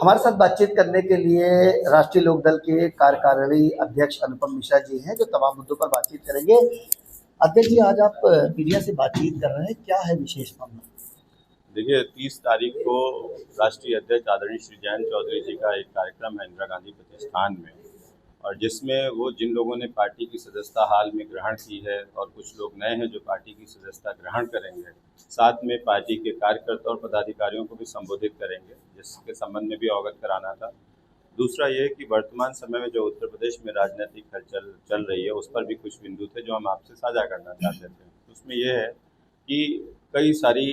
हमारे साथ बातचीत करने के लिए राष्ट्रीय लोकदल के कार्यकारिणी अध्यक्ष अनुपम मिश्रा जी हैं, जो तमाम मुद्दों पर बातचीत करेंगे। अध्यक्ष जी, आज आप मीडिया से बातचीत कर रहे हैं, क्या है विशेष मामला? देखिए, 30 तारीख को राष्ट्रीय अध्यक्ष आदरणीय श्री जयंत चौधरी जी का एक कार्यक्रम है इंदिरा गांधी प्रतिष्ठान में, और जिसमें वो जिन लोगों ने पार्टी की सदस्यता हाल में ग्रहण की है और कुछ लोग नए हैं जो पार्टी की सदस्यता ग्रहण करेंगे, साथ में पार्टी के कार्यकर्ता और पदाधिकारियों को भी संबोधित करेंगे, जिसके संबंध में भी अवगत कराना था। दूसरा ये कि वर्तमान समय में जो उत्तर प्रदेश में राजनीतिक हलचल चल रही है, उस पर भी कुछ बिंदु थे जो हम आपसे साझा करना चाहते थे। उसमें यह है कि कई सारी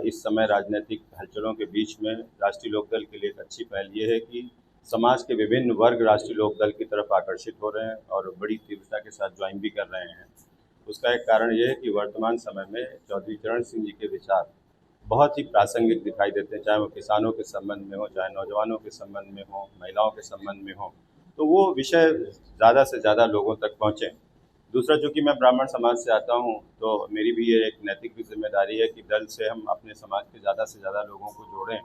इस समय राजनीतिक हलचलों के बीच में राष्ट्रीय लोकदल के लिए एक अच्छी पहल ये है कि समाज के विभिन्न वर्ग राष्ट्रीय लोकदल की तरफ आकर्षित हो रहे हैं और बड़ी तीव्रता के साथ ज्वाइन भी कर रहे हैं। उसका एक कारण ये है कि वर्तमान समय में चौधरी चरण सिंह जी के विचार बहुत ही प्रासंगिक दिखाई देते हैं, चाहे वो किसानों के संबंध में हो, चाहे नौजवानों के संबंध में हो, महिलाओं के संबंध में हो, तो वो विषय ज़्यादा से ज़्यादा लोगों तक पहुँचें। दूसरा, चूँकि मैं ब्राह्मण समाज से आता हूँ, तो मेरी भी ये एक नैतिक भी जिम्मेदारी है कि दल से हम अपने समाज के ज़्यादा से ज़्यादा लोगों को जोड़ें,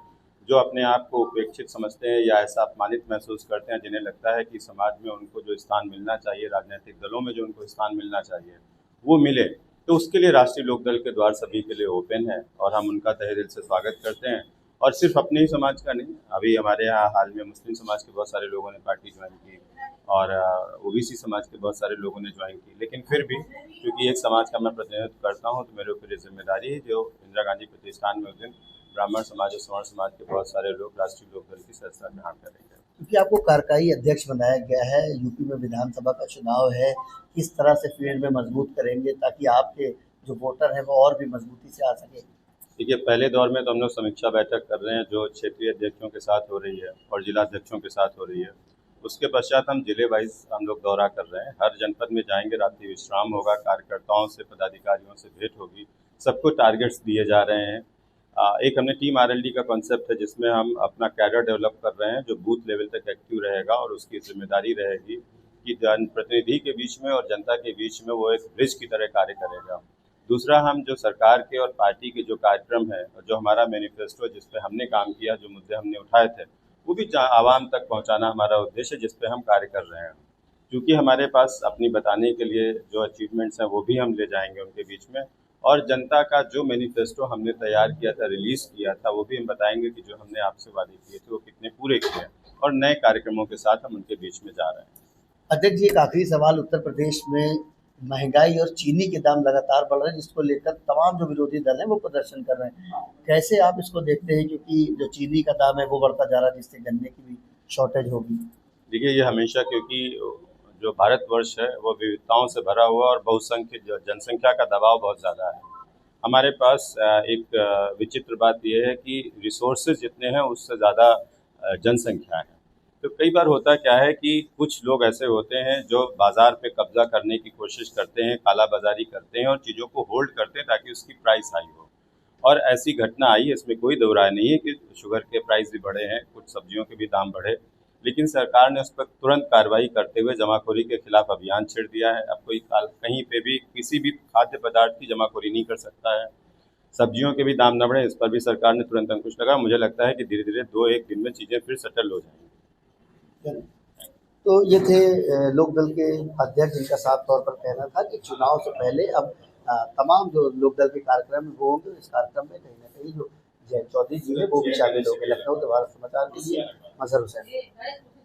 जो अपने आप को उपेक्षित समझते हैं या ऐसा अपमानित महसूस करते हैं, जिन्हें लगता है कि समाज में उनको जो स्थान मिलना चाहिए, राजनीतिक दलों में जो उनको स्थान मिलना चाहिए, वो मिले। तो उसके लिए राष्ट्रीय लोकदल के द्वार सभी के लिए ओपन है और हम उनका तहे दिल से स्वागत करते हैं। और सिर्फ अपने ही समाज का नहीं, अभी हमारे यहाँ हाल में मुस्लिम समाज के बहुत सारे लोगों ने पार्टी ज्वाइन की और ओबीसी समाज के बहुत सारे लोगों ने ज्वाइन की। लेकिन फिर भी क्योंकि एक समाज का मैं प्रतिनिधित्व करता हूँ, तो मेरे ऊपर ये जिम्मेदारी है जो इंदिरा गांधी प्रतिष्ठान में उस दिन ब्राह्मण समाज और सवर्ण समाज के बहुत सारे लोग राष्ट्रीय लोकदल की सदस्यता ग्रहण करेंगे। क्योंकि आपको कार्यकारी अध्यक्ष बनाया गया है, यूपी में विधानसभा का चुनाव है, किस तरह से फील्ड में मजबूत करेंगे ताकि आपके जो वोटर हैं वो और भी मजबूती से आ सके? देखिए, पहले दौर में तो हम लोग समीक्षा बैठक कर रहे हैं जो क्षेत्रीय अध्यक्षों के साथ हो रही है और जिला अध्यक्षों के साथ हो रही है। उसके पश्चात हम जिले वाइज हम लोग दौरा कर रहे हैं, हर जनपद में जाएंगे, रात्रि विश्राम होगा, कार्यकर्ताओं से पदाधिकारियों से भेंट होगी, सबको टारगेट्स दिए जा रहे हैं। एक हमने टीम आरएलडी का कॉन्सेप्ट है जिसमें हम अपना कैडर डेवलप कर रहे हैं जो बूथ लेवल तक एक्टिव रहेगा और उसकी जिम्मेदारी रहेगी कि जनप्रतिनिधि के बीच में और जनता के बीच में वो एक ब्रिज की तरह कार्य करेगा। दूसरा, हम जो सरकार के और पार्टी के जो कार्यक्रम है और जो हमारा मैनिफेस्टो जिस पे हमने काम किया, जो मुद्दे हमने उठाए थे, वो भी आवाम तक पहुंचाना हमारा उद्देश्य है, जिस पे हम कार्य कर रहे हैं। क्योंकि हमारे पास अपनी बताने के लिए जो अचीवमेंट्स हैं वो भी हम ले जाएंगे उनके बीच में, और जनता का जो मैनिफेस्टो हमने तैयार किया था, रिलीज़ किया था, वो भी हम बताएंगे कि जो हमने आपसे वादे किए थे वो कितने पूरे किए, और नए कार्यक्रमों के साथ हम उनके बीच में जा रहे हैं। अध्यक्ष जी, एक आखिरी सवाल, उत्तर प्रदेश में महंगाई और चीनी के दाम लगातार बढ़ रहे हैं, जिसको लेकर तमाम जो विरोधी दल हैं वो प्रदर्शन कर रहे हैं, कैसे आप इसको देखते हैं? क्योंकि जो चीनी का दाम है वो बढ़ता जा रहा है, जिससे गन्ने की भी शॉर्टेज होगी। देखिए, ये हमेशा, क्योंकि जो भारतवर्ष है वो विविधताओं से भरा हुआ और बहुसंख्यक जनसंख्या का दबाव बहुत ज़्यादा है। हमारे पास एक विचित्र बात यह है कि रिसोर्सेज जितने हैं उससे ज़्यादा जनसंख्या है। तो कई बार होता क्या है कि कुछ लोग ऐसे होते हैं जो बाज़ार पे कब्जा करने की कोशिश करते हैं, काला बाजारी करते हैं और चीज़ों को होल्ड करते हैं ताकि उसकी प्राइस हाई हो। और ऐसी घटना आई है, इसमें कोई दो राय नहीं है कि शुगर के प्राइस भी बढ़े हैं, कुछ सब्जियों के भी दाम बढ़े, लेकिन सरकार ने उस पर तुरंत कार्रवाई करते हुए जमाखोरी के खिलाफ अभियान छेड़ दिया है। अब कोई कहीं पे भी किसी भी खाद्य पदार्थ की जमाखोरी नहीं कर सकता है। सब्जियों के भी दाम न बढ़े, इस पर भी सरकार ने तुरंत अंकुश लगा। मुझे लगता है कि धीरे धीरे 2-1 दिन में चीज़ें फिर सेटल हो जाएंगी। तो ये थे लोकदल के अध्यक्ष, जिनका साफ तौर पर कहना था कि चुनाव से पहले अब तमाम जो लोकदल के कार्यक्रम वो होंगे। इस कार्यक्रम में कहीं ना कहीं जो जयंत चौधरी जी है वो भी शामिल होंगे। लखनऊ से भारत समाचार के लिए मजहर हुसैन।